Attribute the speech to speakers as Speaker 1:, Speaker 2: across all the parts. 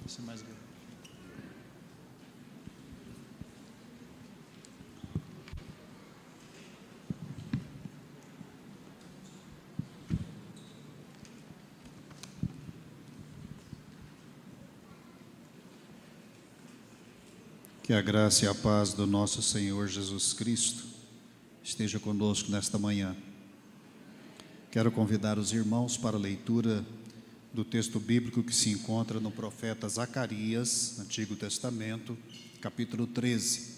Speaker 1: Isso é mais grande. Que a graça e a paz do nosso Senhor Jesus Cristo esteja conosco nesta manhã. Quero convidar os irmãos para a leitura do texto bíblico que se encontra no profeta Zacarias, Antigo Testamento, capítulo 13.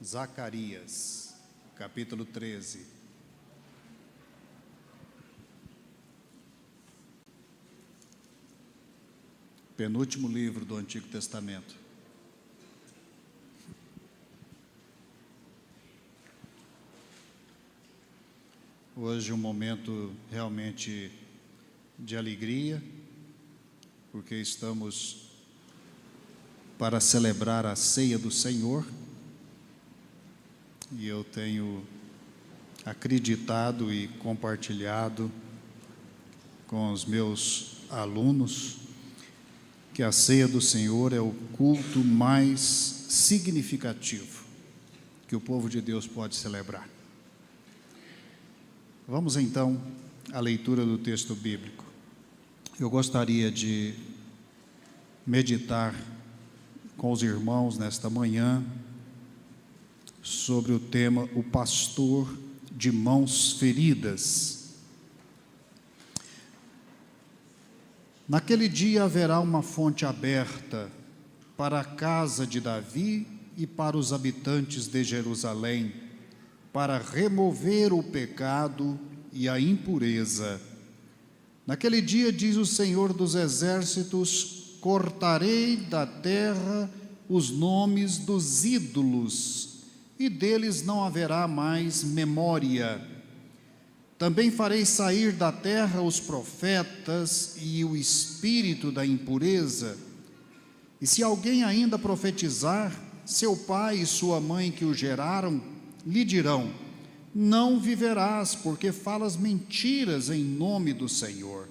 Speaker 1: Zacarias, capítulo 13. Penúltimo livro do Antigo Testamento. Hoje um momento realmente de alegria, porque estamos para celebrar a ceia do Senhor, e eu tenho acreditado e compartilhado com os meus alunos que a ceia do Senhor é o culto mais significativo que o povo de Deus pode celebrar. Vamos então à leitura do texto bíblico. Eu gostaria de meditar com os irmãos nesta manhã sobre o tema O Pastor de Mãos Feridas. Naquele dia haverá uma fonte aberta para a casa de Davi e para os habitantes de Jerusalém, para remover o pecado e a impureza. Naquele dia, diz o Senhor dos Exércitos, cortarei da terra os nomes dos ídolos, e deles não haverá mais memória. Também farei sair da terra os profetas e o espírito da impureza, e se alguém ainda profetizar, seu pai e sua mãe que o geraram lhe dirão: não viverás, porque falas mentiras em nome do Senhor.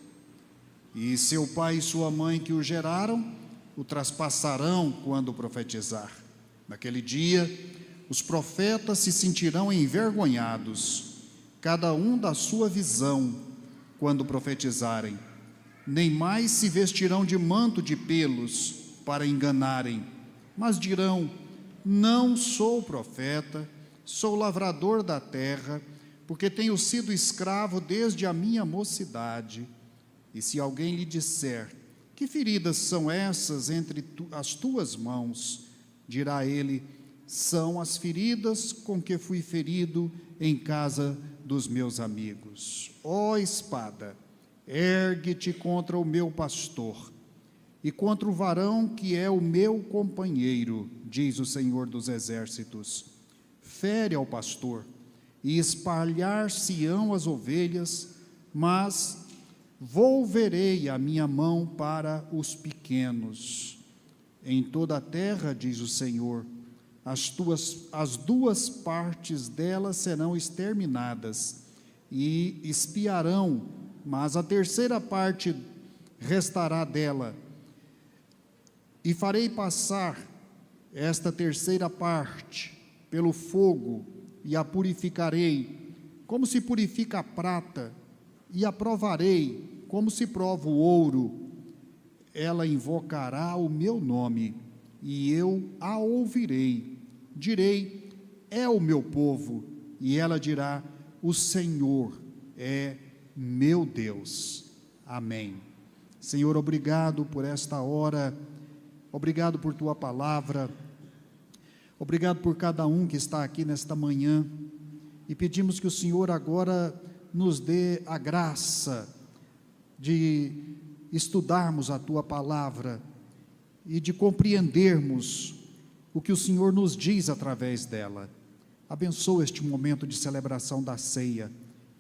Speaker 1: E seu pai e sua mãe que o geraram o traspassarão quando profetizar. Naquele dia, os profetas se sentirão envergonhados, cada um da sua visão, quando profetizarem. Nem mais se vestirão de manto de pelos para enganarem, mas dirão: não sou profeta, sou lavrador da terra, porque tenho sido escravo desde a minha mocidade. E se alguém lhe disser: que feridas são essas entre as tuas mãos? Dirá ele: são as feridas com que fui ferido em casa dos meus amigos. Ó espada, ergue-te contra o meu pastor e contra o varão que é o meu companheiro, diz o Senhor dos Exércitos. Fere ao pastor, e espalhar-se-ão as ovelhas, mas volverei a minha mão para os pequenos. Em toda a terra, diz o Senhor, as duas partes dela serão exterminadas, e espiarão, mas a terceira parte restará dela. E farei passar esta terceira parte pelo fogo, e a purificarei, como se purifica a prata, e a provarei, como se prova o ouro. Ela invocará o meu nome, e eu a ouvirei. Direi: é o meu povo, e ela dirá: o Senhor é meu Deus. Amém. Senhor, obrigado por esta hora, obrigado por tua palavra, obrigado por cada um que está aqui nesta manhã, e pedimos que o Senhor agora nos dê a graça de estudarmos a tua palavra e de compreendermos o que o Senhor nos diz através dela. Abençoa este momento de celebração da ceia,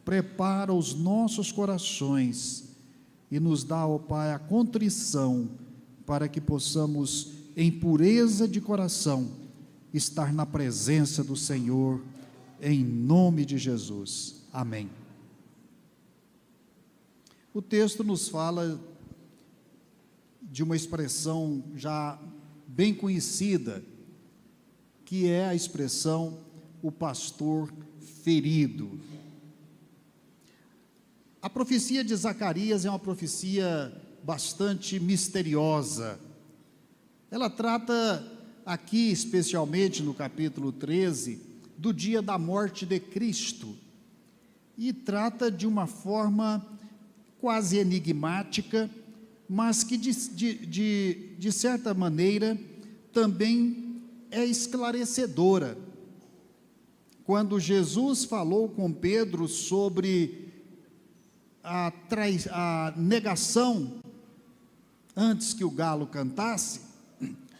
Speaker 1: prepara os nossos corações e nos dá, ó Pai, a contrição para que possamos, em pureza de coração, estar na presença do Senhor, em nome de Jesus. Amém. O texto nos fala de uma expressão já bem conhecida, que é a expressão o pastor ferido. A profecia de Zacarias é uma profecia bastante misteriosa. Ela trata aqui, especialmente no capítulo 13, do dia da morte de Cristo, e trata de uma forma quase enigmática, mas que de certa maneira também é esclarecedora. Quando Jesus falou com Pedro sobre a negação antes que o galo cantasse,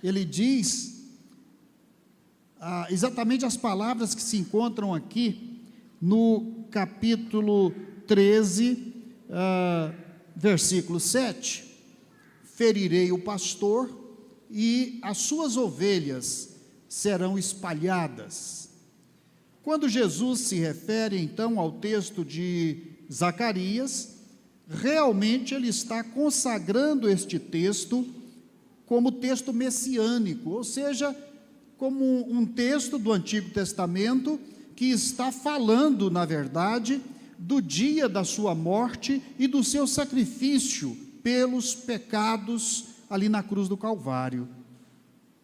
Speaker 1: ele diz exatamente as palavras que se encontram aqui no capítulo 13, versículo 7, ferirei o pastor e as suas ovelhas serão espalhadas. Quando Jesus se refere então ao texto de Zacarias, realmente ele está consagrando este texto como texto messiânico, ou seja, como um texto do Antigo Testamento que está falando, na verdade, do dia da sua morte e do seu sacrifício pelos pecados ali na cruz do Calvário.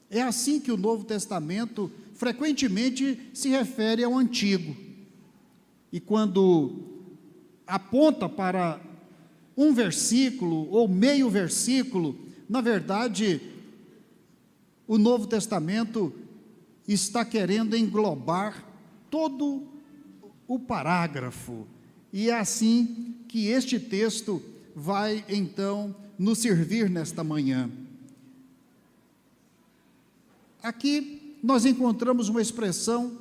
Speaker 1: É assim que o Novo Testamento frequentemente se refere ao Antigo. E quando aponta para um versículo ou meio versículo, na verdade, o Novo Testamento está querendo englobar todo o parágrafo. E é assim que este texto vai então nos servir nesta manhã. Aqui nós encontramos uma expressão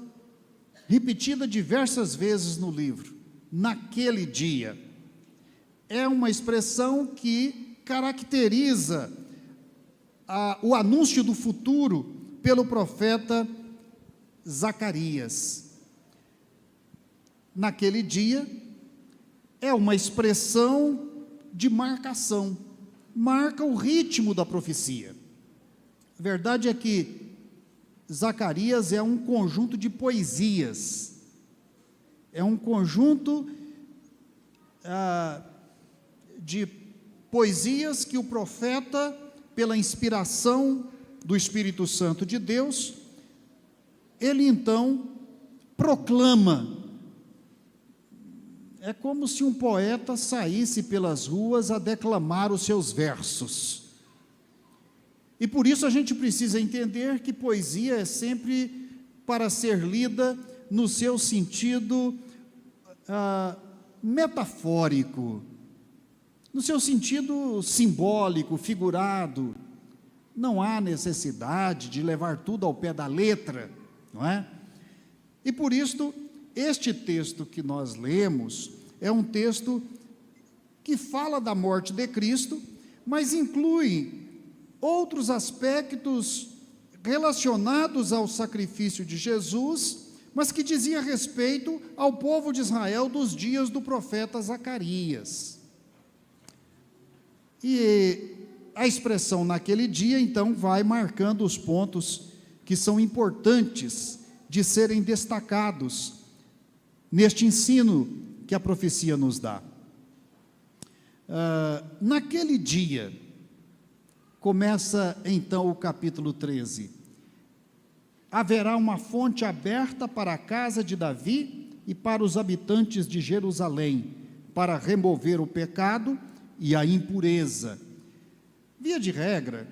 Speaker 1: repetida diversas vezes no livro: naquele dia. É uma expressão que caracteriza o anúncio do futuro pelo profeta Zacarias. Naquele dia, é uma expressão de marcação, marca o ritmo da profecia. A verdade é que Zacarias é um conjunto de poesias, é um conjunto de poesias que o profeta, pela inspiração do Espírito Santo de Deus, ele então proclama. É como se um poeta saísse pelas ruas a declamar os seus versos. E por isso a gente precisa entender que poesia é sempre para ser lida no seu sentido metafórico, no seu sentido simbólico, figurado. Não há necessidade de levar tudo ao pé da letra, não é? E por isso, este texto que nós lemos é um texto que fala da morte de Cristo, mas inclui outros aspectos relacionados ao sacrifício de Jesus, mas que dizia respeito ao povo de Israel dos dias do profeta Zacarias. E a expressão naquele dia, então, vai marcando os pontos que são importantes de serem destacados neste ensino que a profecia nos dá. Naquele dia, começa então o capítulo 13. Haverá uma fonte aberta para a casa de Davi e para os habitantes de Jerusalém, para remover o pecado e a impureza. Via de regra,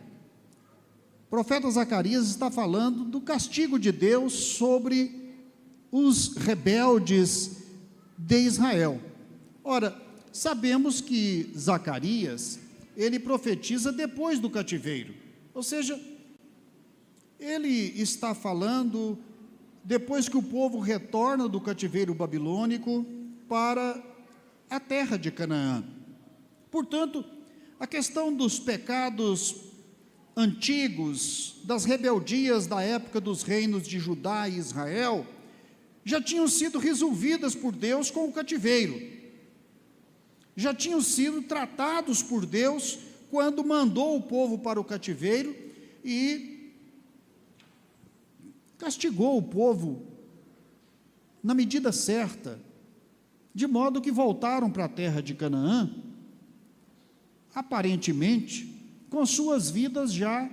Speaker 1: o profeta Zacarias está falando do castigo de Deus sobre os rebeldes de Israel. Ora, sabemos que Zacarias, ele profetiza depois do cativeiro, ou seja, ele está falando depois que o povo retorna do cativeiro babilônico para a terra de Canaã. Portanto, a questão dos pecados antigos, das rebeldias da época dos reinos de Judá e Israel, já tinham sido resolvidas por Deus com o cativeiro, já tinham sido tratados por Deus quando mandou o povo para o cativeiro e castigou o povo na medida certa, de modo que voltaram para a terra de Canaã, aparentemente, com suas vidas já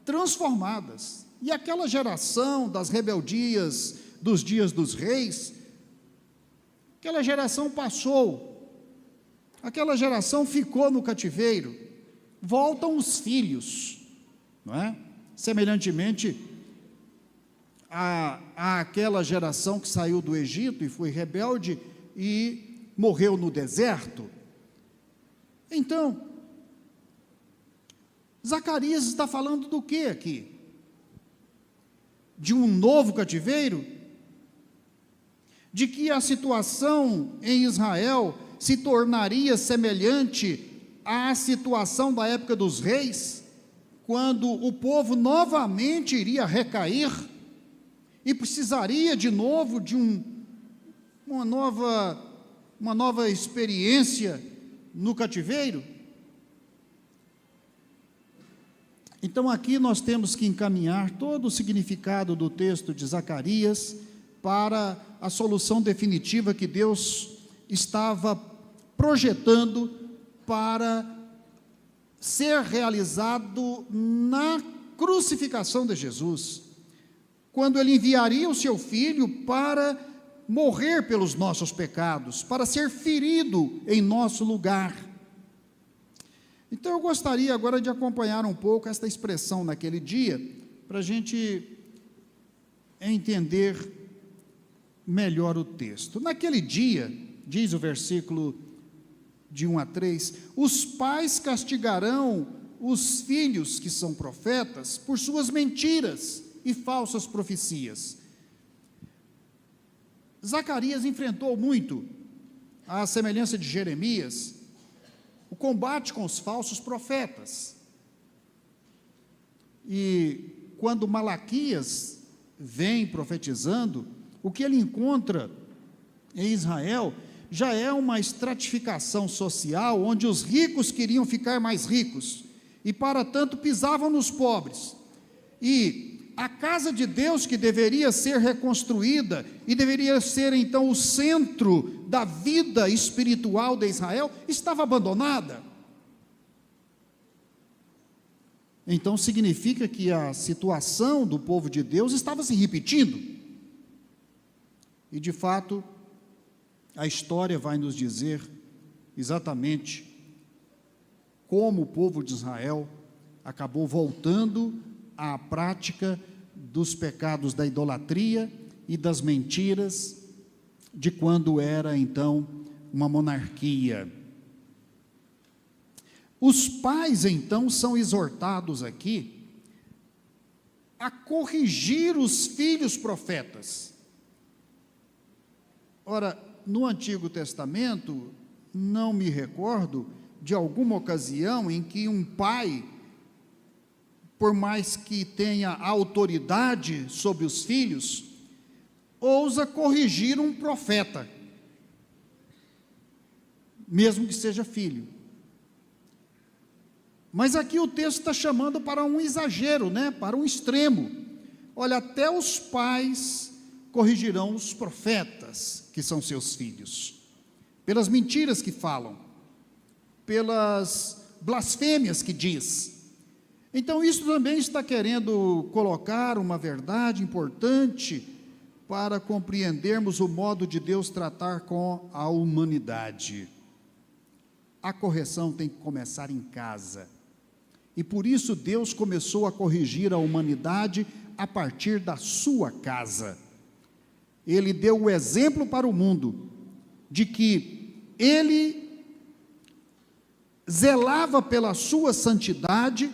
Speaker 1: transformadas. E aquela geração das rebeldias dos dias dos reis, aquela geração passou, aquela geração ficou no cativeiro, voltam os filhos, não é? Semelhantemente àquela geração que saiu do Egito e foi rebelde e morreu no deserto. Então, Zacarias está falando do que aqui? De um novo cativeiro? De que a situação em Israel se tornaria semelhante à situação da época dos reis, quando o povo novamente iria recair e precisaria de novo de uma nova experiência no cativeiro? Então aqui nós temos que encaminhar todo o significado do texto de Zacarias para a solução definitiva que Deus estava projetando para ser realizado na crucificação de Jesus, quando ele enviaria o seu filho para morrer pelos nossos pecados, para ser ferido em nosso lugar. Então eu gostaria agora de acompanhar um pouco esta expressão naquele dia, para a gente entender melhor o texto. Naquele dia, diz o versículo de 1 a 3, os pais castigarão os filhos que são profetas por suas mentiras e falsas profecias. Zacarias enfrentou muito, à semelhança de Jeremias, o combate com os falsos profetas. E quando Malaquias vem profetizando, o que ele encontra em Israel já é uma estratificação social, onde os ricos queriam ficar mais ricos, e para tanto pisavam nos pobres, e a casa de Deus, que deveria ser reconstruída, e deveria ser então o centro da vida espiritual de Israel, estava abandonada. Então significa que a situação do povo de Deus estava se repetindo, e de fato, a história vai nos dizer exatamente como o povo de Israel acabou voltando à prática dos pecados da idolatria e das mentiras, de quando era então uma monarquia. Os pais então são exortados aqui a corrigir os filhos profetas. Ora, no Antigo Testamento, não me recordo de alguma ocasião em que um pai, por mais que tenha autoridade sobre os filhos, ousa corrigir um profeta, mesmo que seja filho. Mas aqui o texto está chamando para um exagero, para um extremo. Olha, até os pais corrigirão os profetas, que são seus filhos, pelas mentiras que falam, pelas blasfêmias que diz. Então isso também está querendo colocar uma verdade importante para compreendermos o modo de Deus tratar com a humanidade. A correção tem que começar em casa, e por isso Deus começou a corrigir a humanidade a partir da sua casa. Ele deu o exemplo para o mundo de que ele zelava pela sua santidade,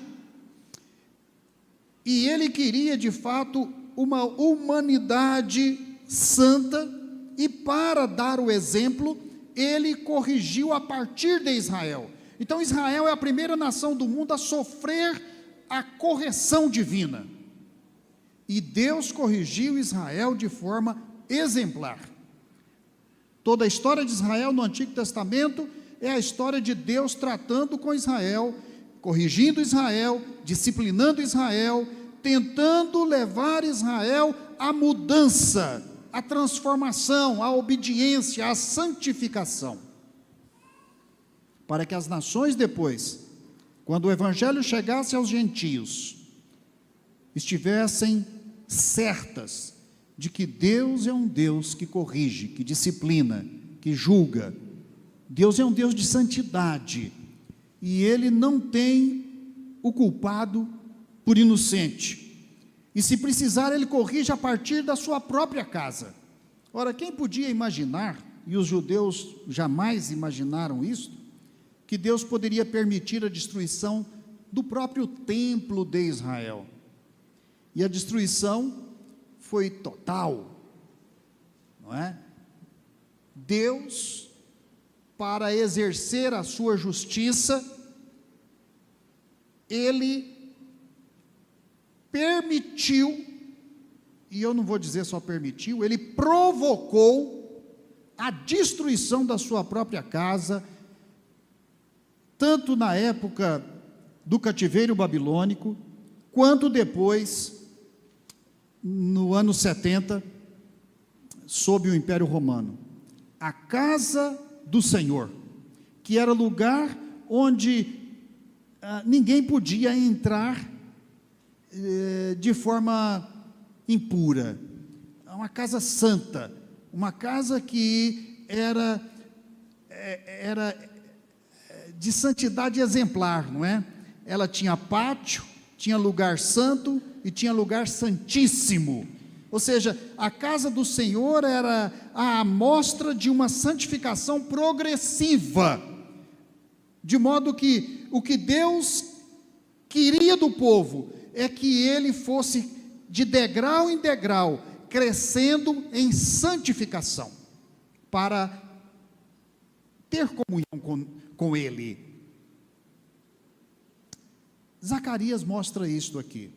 Speaker 1: e ele queria de fato uma humanidade santa, e para dar o exemplo, ele corrigiu a partir de Israel. Então Israel é a primeira nação do mundo a sofrer a correção divina, e Deus corrigiu Israel de forma exemplar. Toda a história de Israel no Antigo Testamento é a história de Deus tratando com Israel, corrigindo Israel, disciplinando Israel, tentando levar Israel à mudança, à transformação, à obediência, à santificação, para que as nações depois, quando o evangelho chegasse aos gentios, estivessem certas de que Deus é um Deus que corrige, que disciplina, que julga. Deus é um Deus de santidade, e Ele não tem o culpado por inocente, e se precisar Ele corrige a partir da sua própria casa. Ora, quem podia imaginar, e os judeus jamais imaginaram isso, que Deus poderia permitir a destruição do próprio templo de Israel? E a destruição foi total, não é? Deus, para exercer a sua justiça, Ele permitiu, e eu não vou dizer só permitiu, Ele provocou a destruição da sua própria casa, tanto na época do cativeiro babilônico, quanto depois, no ano 70, sob o Império Romano. A casa do Senhor, que era lugar onde ninguém podia entrar de forma impura, uma casa santa, uma casa que era de santidade exemplar, não é? Ela tinha pátio, tinha lugar santo e tinha lugar santíssimo. Ou seja, a casa do Senhor era a amostra de uma santificação progressiva, de modo que o que Deus queria do povo é que ele fosse de degrau em degrau, crescendo em santificação, para ter comunhão com Ele. Zacarias mostra isto aqui.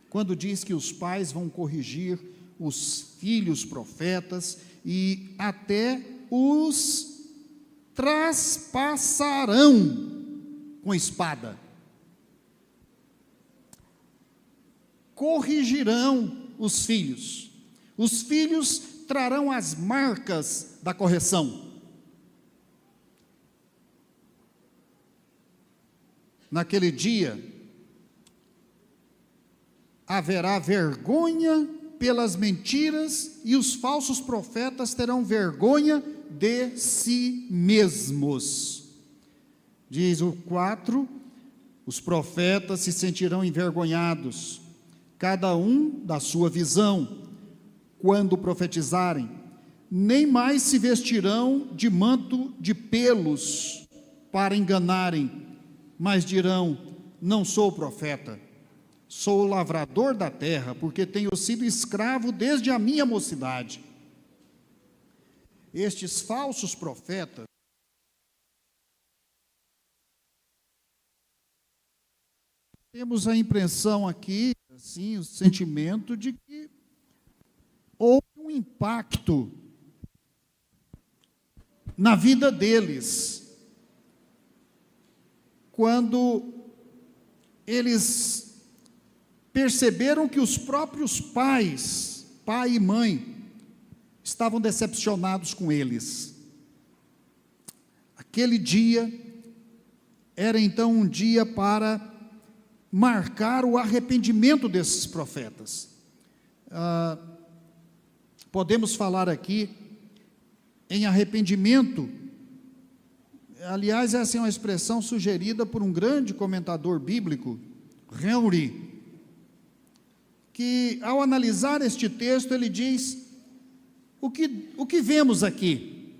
Speaker 1: quando diz que os pais vão corrigir os filhos profetas e até os traspassarão com espada. Corrigirão os filhos. Os filhos trarão as marcas da correção. Naquele dia, haverá vergonha pelas mentiras e os falsos profetas terão vergonha de si mesmos. Diz o 4, os profetas se sentirão envergonhados, cada um da sua visão, quando profetizarem, nem mais se vestirão de manto de pelos para enganarem, mas dirão: não sou profeta, sou o lavrador da terra, porque tenho sido escravo desde a minha mocidade. Estes falsos profetas temos a impressão aqui, assim, o sentimento de que houve um impacto na vida deles, quando eles perceberam que os próprios pais, pai e mãe, estavam decepcionados com eles. Aquele dia era então um dia para marcar o arrependimento desses profetas. Podemos falar aqui em arrependimento. Aliás, essa é uma expressão sugerida por um grande comentador bíblico, Henry, que ao analisar este texto, ele diz: o que vemos aqui?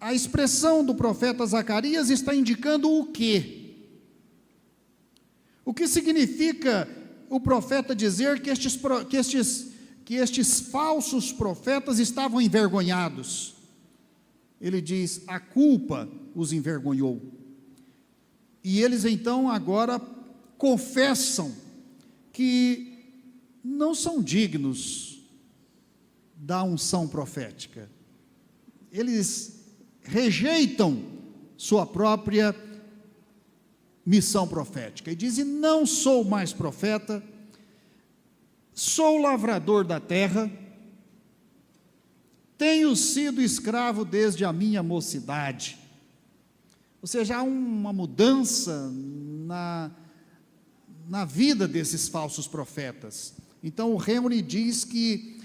Speaker 1: A expressão do profeta Zacarias está indicando o quê? O que significa o profeta dizer que estes falsos profetas estavam envergonhados? Ele diz: a culpa os envergonhou. E eles então agora confessam que não são dignos da unção profética. Eles rejeitam sua própria missão profética e dizem: não sou mais profeta, sou lavrador da terra, tenho sido escravo desde a minha mocidade. Ou seja, há uma mudança na vida desses falsos profetas. Então o Henry diz que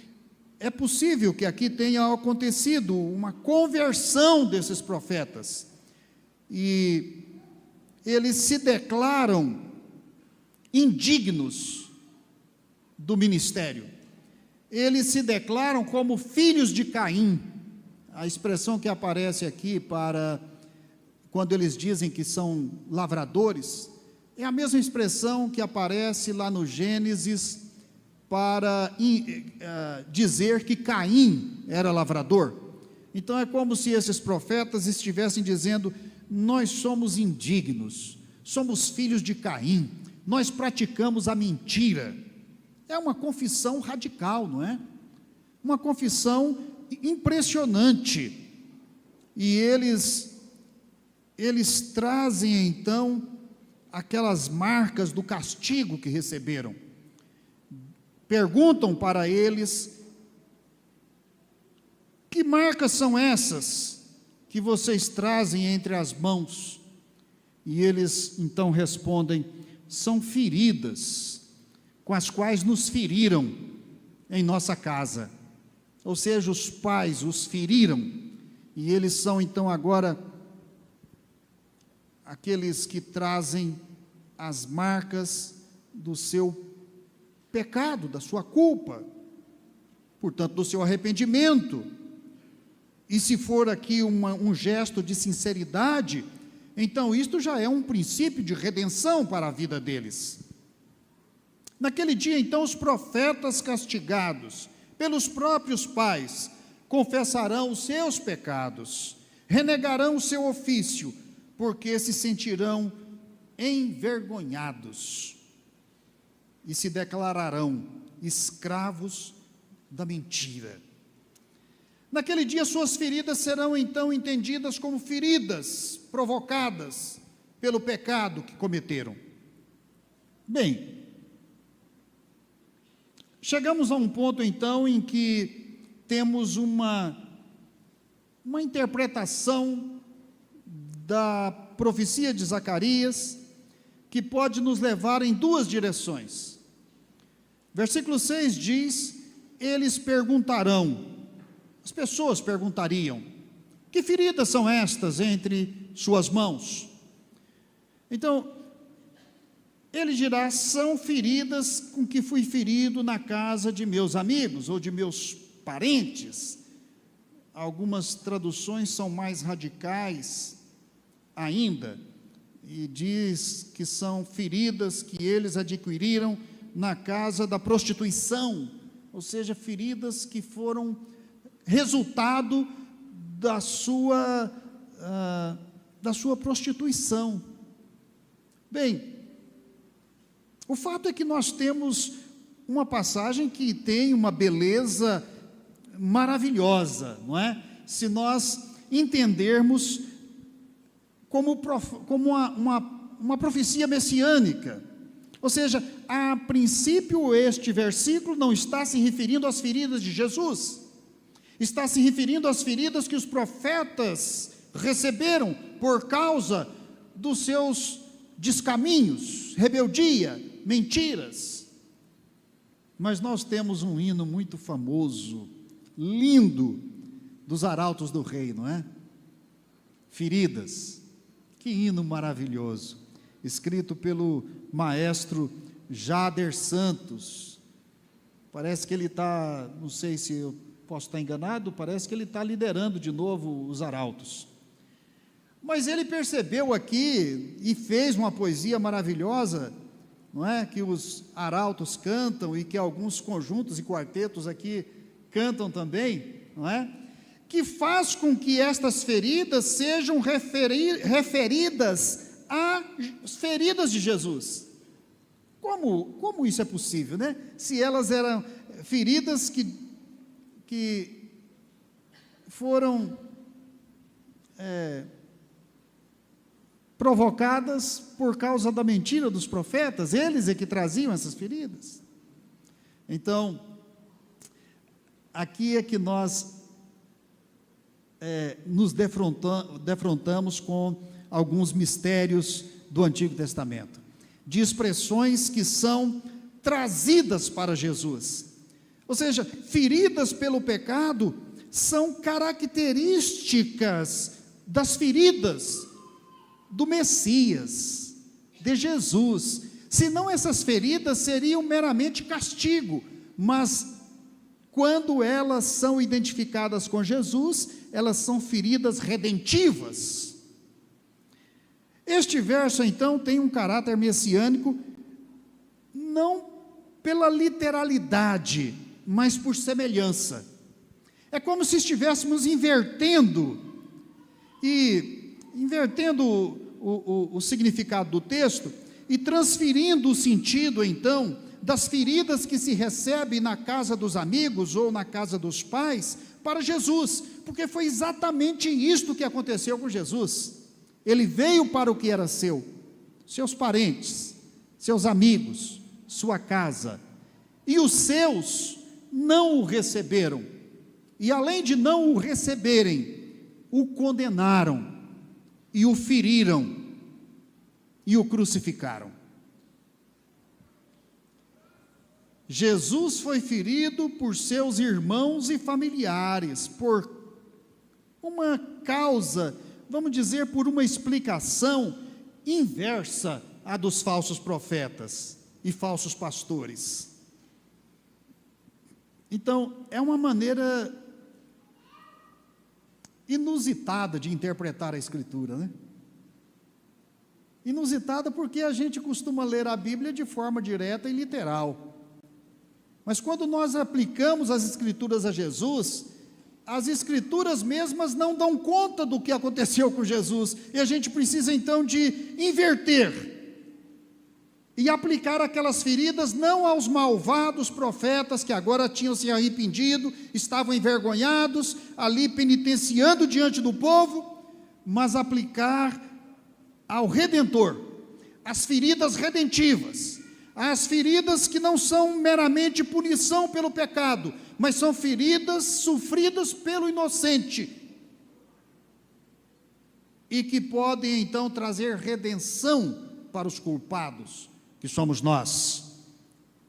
Speaker 1: é possível que aqui tenha acontecido uma conversão desses profetas, e eles se declaram indignos do ministério. Eles se declaram como filhos de Caim. A expressão que aparece aqui para quando eles dizem que são lavradores é a mesma expressão que aparece lá no Gênesis para dizer que Caim era lavrador. Então é como se esses profetas estivessem dizendo: nós somos indignos, somos filhos de Caim, nós praticamos a mentira. É uma confissão radical, não é? Uma confissão impressionante. E eles trazem então aquelas marcas do castigo que receberam. Perguntam para eles: que marcas são essas que vocês trazem entre as mãos? E eles então respondem: são feridas com as quais nos feriram em nossa casa. Ou seja, os pais os feriram, e eles são então agora aqueles que trazem as marcas do seu pecado, da sua culpa, portanto do seu arrependimento. E se for aqui um gesto de sinceridade, então isto já é um princípio de redenção para a vida deles. Naquele dia, então, os profetas castigados pelos próprios pais confessarão os seus pecados, renegarão o seu ofício, porque se sentirão envergonhados. e se declararão escravos da mentira. Naquele dia suas feridas serão então entendidas como feridas provocadas pelo pecado que cometeram. Bem, chegamos a um ponto então em que temos uma interpretação da profecia de Zacarias que pode nos levar em duas direções. Versículo 6 diz: eles perguntarão, as pessoas perguntariam, que feridas são estas entre suas mãos? Então, ele dirá, são feridas com que fui ferido na casa de meus amigos, ou de meus parentes. Algumas traduções são mais radicais ainda, e diz que são feridas que eles adquiriram na casa da prostituição, ou seja, feridas que foram resultado da sua prostituição. Bem, o fato é que nós temos uma passagem que tem uma beleza maravilhosa, não é? Se nós entendermos como uma profecia messiânica. Ou seja, a princípio este versículo não está se referindo às feridas de Jesus, está se referindo às feridas que os profetas receberam por causa dos seus descaminhos, rebeldia, mentiras. Mas nós temos um hino muito famoso, lindo, dos arautos do rei, não é? Feridas. Que hino maravilhoso, escrito pelo maestro Jader Santos. Parece que ele está, não sei se eu posso estar enganado, parece que ele está liderando de novo os arautos. Mas ele percebeu aqui e fez uma poesia maravilhosa, não é? Que os arautos cantam e que alguns conjuntos e quartetos aqui cantam também, não é? Que faz com que estas feridas sejam referidas às feridas de Jesus. Como isso é possível, né? Se elas eram feridas que foram provocadas por causa da mentira dos profetas, eles é que traziam essas feridas. Então, aqui é que nós nos defrontamos com alguns mistérios do Antigo Testamento, de expressões que são trazidas para Jesus. Ou seja, feridas pelo pecado são características das feridas do Messias, de Jesus. Senão essas feridas seriam meramente castigo, mas quando elas são identificadas com Jesus, elas são feridas redentivas. Este verso, então, tem um caráter messiânico, não pela literalidade, mas por semelhança. É como se estivéssemos invertendo o significado do texto e transferindo o sentido, então, das feridas que se recebe na casa dos amigos ou na casa dos pais para Jesus, porque foi exatamente isto que aconteceu com Jesus. Ele veio para o que era seu, seus parentes, seus amigos, sua casa, e os seus não o receberam, e além de não o receberem, o condenaram, e o feriram, e o crucificaram. Jesus foi ferido por seus irmãos e familiares, por uma causa, vamos dizer, por uma explicação inversa à dos falsos profetas e falsos pastores. Então, é uma maneira inusitada de interpretar a Escritura, né? Inusitada porque a gente costuma ler a Bíblia de forma direta e literal. Mas quando nós aplicamos as Escrituras a Jesus, as Escrituras mesmas não dão conta do que aconteceu com Jesus, e a gente precisa então de inverter e aplicar aquelas feridas não aos malvados profetas que agora tinham se arrependido, estavam envergonhados, ali penitenciando diante do povo, mas aplicar ao Redentor, as feridas redentivas, as feridas que não são meramente punição pelo pecado, mas são feridas sofridas pelo inocente, e que podem então trazer redenção para os culpados, que somos nós.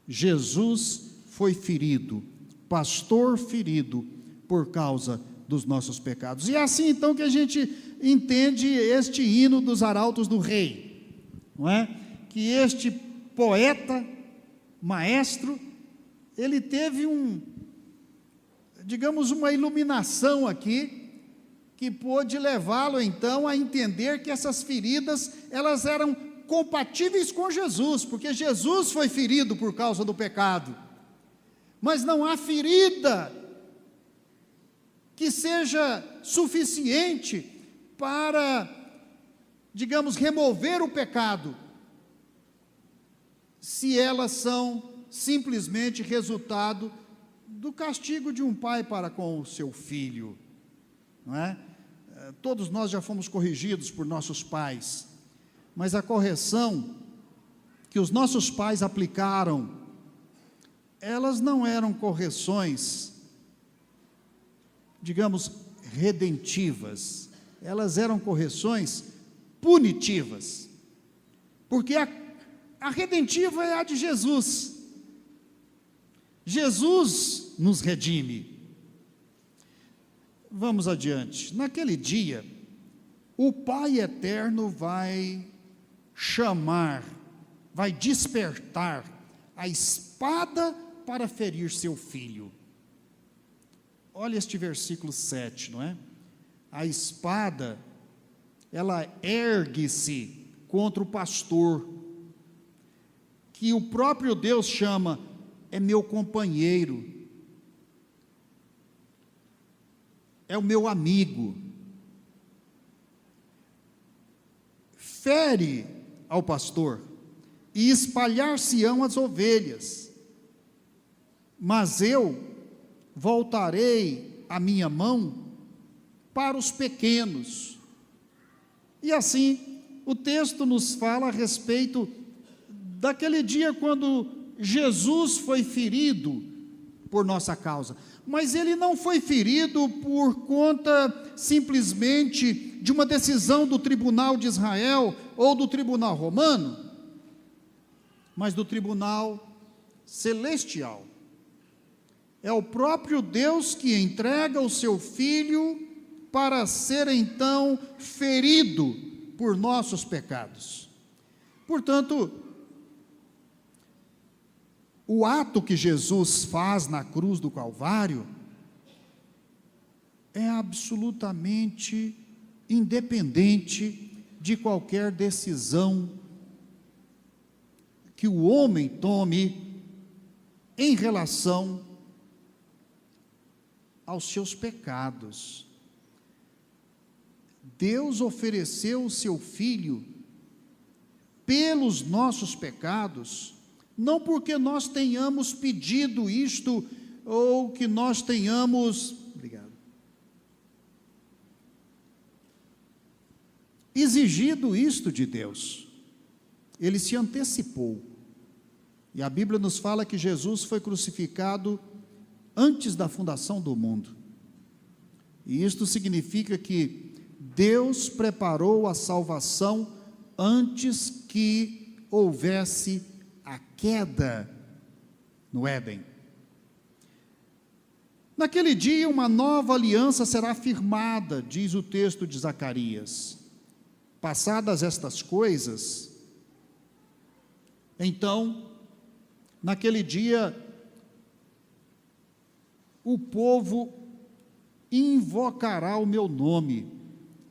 Speaker 1: Jesus foi ferido, pastor ferido, por causa dos nossos pecados. E é assim então que a gente entende este hino dos arautos do rei, não é? Que este poeta, maestro, ele teve digamos, uma iluminação aqui, que pôde levá-lo então a entender que essas feridas, elas eram compatíveis com Jesus, porque Jesus foi ferido por causa do pecado, mas não há ferida que seja suficiente para, digamos, remover o pecado, se elas são simplesmente resultado do castigo de um pai para com o seu filho, não é? Todos nós já fomos corrigidos por nossos pais, mas a correção que os nossos pais aplicaram, elas não eram correções, digamos, redentivas, elas eram correções punitivas, porque a redentiva é a de Jesus. Jesus nos redime. Vamos adiante. Naquele dia, o Pai Eterno vai chamar, vai despertar a espada para ferir seu filho. Olha este versículo 7, não é? A espada, ela ergue-se contra o pastor, que o próprio Deus chama, é meu companheiro, é o meu amigo. Fere ao pastor, e espalhar-se-ão as ovelhas, mas eu voltarei a minha mão para os pequenos. E assim, o texto nos fala a respeito daquele dia quando Jesus foi ferido por nossa causa, mas ele não foi ferido por conta simplesmente de uma decisão do tribunal de Israel ou do tribunal romano, mas do tribunal celestial. É o próprio Deus que entrega o seu Filho para ser então ferido por nossos pecados. Portanto, o ato que Jesus faz na cruz do Calvário é absolutamente independente de qualquer decisão que o homem tome em relação aos seus pecados. Deus ofereceu o seu Filho pelos nossos pecados, não porque nós tenhamos pedido isto, ou que nós tenhamos, exigido isto de Deus. Ele se antecipou, e a Bíblia nos fala que Jesus foi crucificado antes da fundação do mundo, e isto significa que Deus preparou a salvação antes que houvesse a queda no Éden. Naquele dia uma nova aliança será firmada, diz o texto de Zacarias. Passadas estas coisas, então, naquele dia, o povo invocará o meu nome,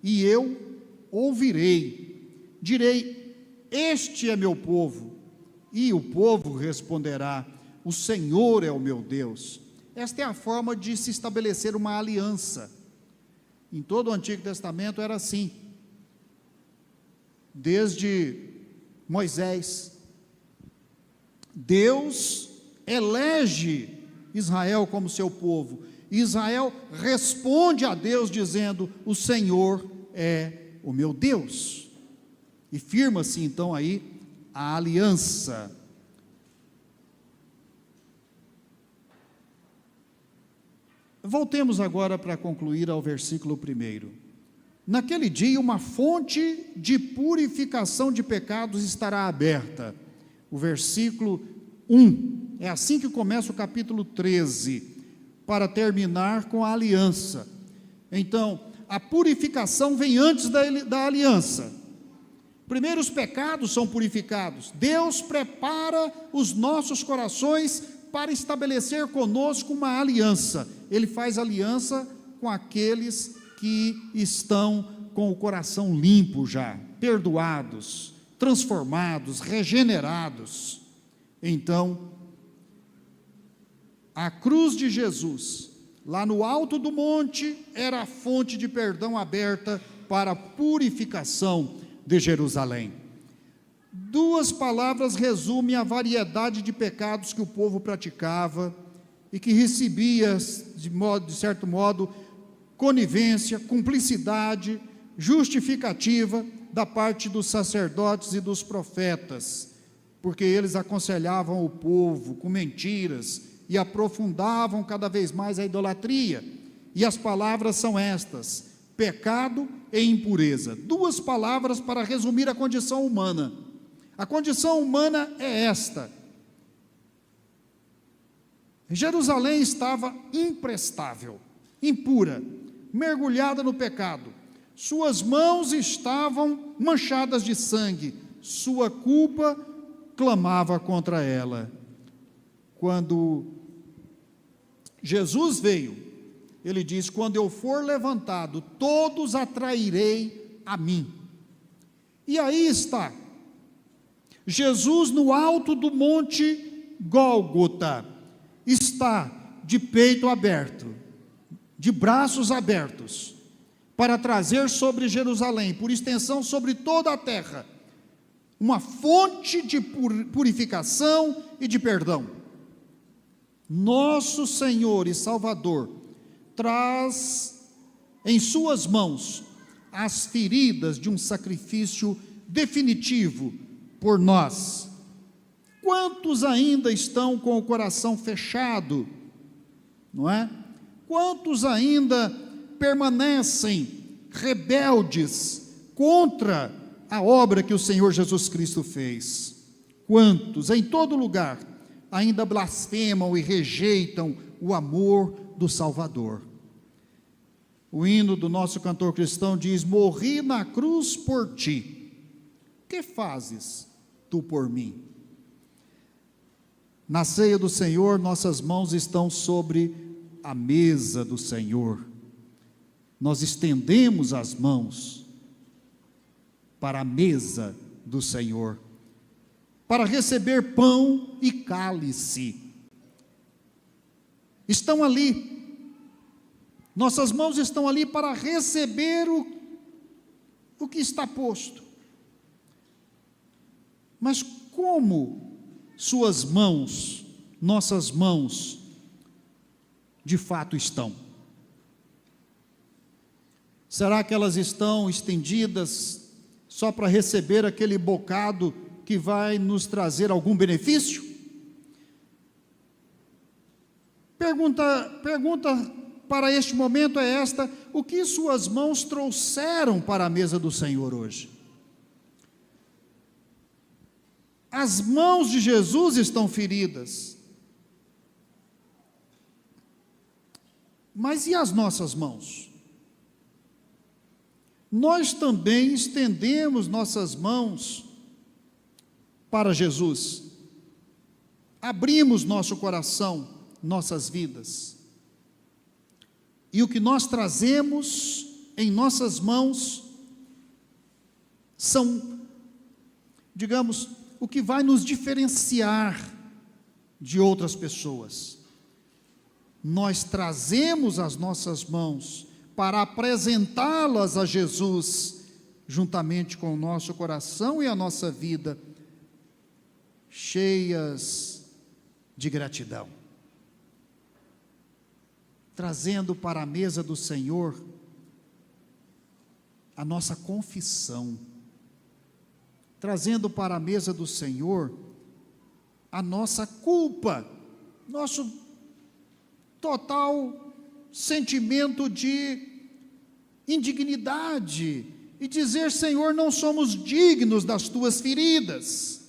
Speaker 1: e eu ouvirei, direi, este é meu povo, e o povo responderá, o Senhor é o meu Deus. Esta é a forma de se estabelecer uma aliança. Em todo o Antigo Testamento era assim, desde Moisés, Deus elege Israel como seu povo. Israel responde a Deus dizendo: o Senhor é o meu Deus. E firma-se então aí a aliança. Voltemos agora para concluir ao versículo 1. Naquele dia uma fonte de purificação de pecados estará aberta. O versículo 1, é assim que começa o capítulo 13, para terminar com a aliança. Então, a purificação vem antes da aliança. Primeiro os pecados são purificados. Deus prepara os nossos corações para estabelecer conosco uma aliança. Ele faz aliança com aqueles que estão com o coração limpo já, perdoados, transformados, regenerados. Então, a cruz de Jesus, lá no alto do monte, era a fonte de perdão aberta para a purificação de Jerusalém. Duas palavras resumem a variedade de pecados que o povo praticava e que recebia, de certo modo, conivência, cumplicidade, justificativa da parte dos sacerdotes e dos profetas, porque eles aconselhavam o povo com mentiras e aprofundavam cada vez mais a idolatria. E as palavras são estas: pecado e impureza. Duas palavras para resumir a condição humana. A condição humana é esta: Jerusalém estava imprestável, impura, mergulhada no pecado. Suas mãos estavam manchadas de sangue, sua culpa clamava contra ela. Quando Jesus veio, ele diz: quando eu for levantado, todos atrairei a mim. E aí está Jesus no alto do monte Gólgota, está de peito aberto, de braços abertos, para trazer sobre Jerusalém, por extensão sobre toda a terra, uma fonte de purificação e de perdão. Nosso Senhor e Salvador traz em suas mãos as feridas de um sacrifício definitivo por nós. Quantos ainda estão com o coração fechado, não é? Quantos ainda permanecem rebeldes contra a obra que o Senhor Jesus Cristo fez? Quantos, em todo lugar, ainda blasfemam e rejeitam o amor do Salvador? O hino do nosso cantor cristão diz: morri na cruz por ti, que fazes tu por mim? Na ceia do Senhor, nossas mãos estão sobre a mesa do Senhor. Nós estendemos as mãos para a mesa do Senhor, para receber pão e cálice. Estão ali, nossas mãos estão ali para receber o que está posto. Mas como suas mãos, nossas mãos, de fato estão? Será que elas estão estendidas só para receber aquele bocado que vai nos trazer algum benefício? Pergunta para este momento é esta: o que suas mãos trouxeram para a mesa do Senhor hoje? As mãos de Jesus estão feridas, mas e as nossas mãos? Nós também estendemos nossas mãos para Jesus, abrimos nosso coração, nossas vidas, e o que nós trazemos em nossas mãos são, digamos, o que vai nos diferenciar de outras pessoas. Nós trazemos as nossas mãos para apresentá-las a Jesus, juntamente com o nosso coração e a nossa vida, cheias de gratidão, trazendo para a mesa do Senhor a nossa confissão, trazendo para a mesa do Senhor a nossa culpa, nosso total sentimento de indignidade, e dizer: Senhor, não somos dignos das tuas feridas,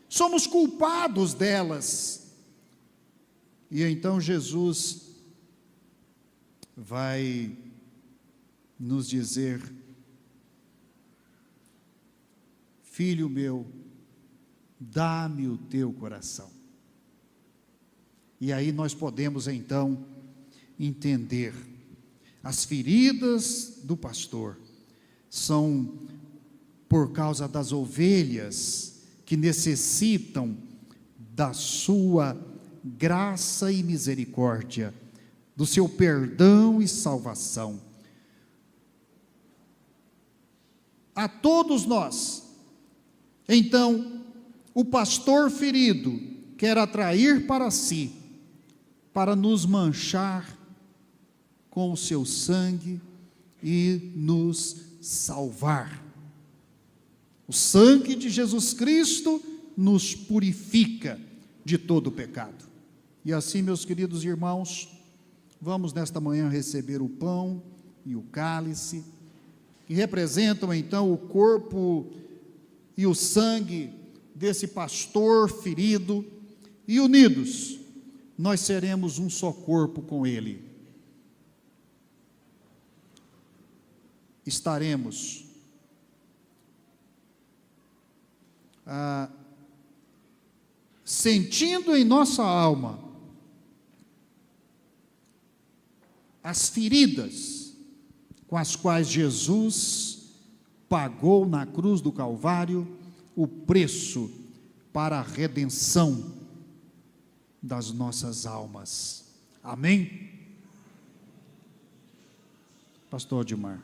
Speaker 1: somos culpados delas. E então Jesus vai nos dizer: filho meu, dá-me o teu coração. E aí nós podemos então entender: as feridas do pastor são por causa das ovelhas que necessitam da sua graça e misericórdia, do seu perdão e salvação. A todos nós, então, o pastor ferido quer atrair para si, para nos manchar com o seu sangue e nos salvar. O sangue de Jesus Cristo nos purifica de todo o pecado. E assim, meus queridos irmãos, vamos nesta manhã receber o pão e o cálice, que representam então o corpo e o sangue desse pastor ferido, e unidos nós seremos um só corpo com ele. Estaremos sentindo em nossa alma as feridas com as quais Jesus pagou na cruz do Calvário o preço para a redenção das nossas almas. Amém? Pastor Odimar.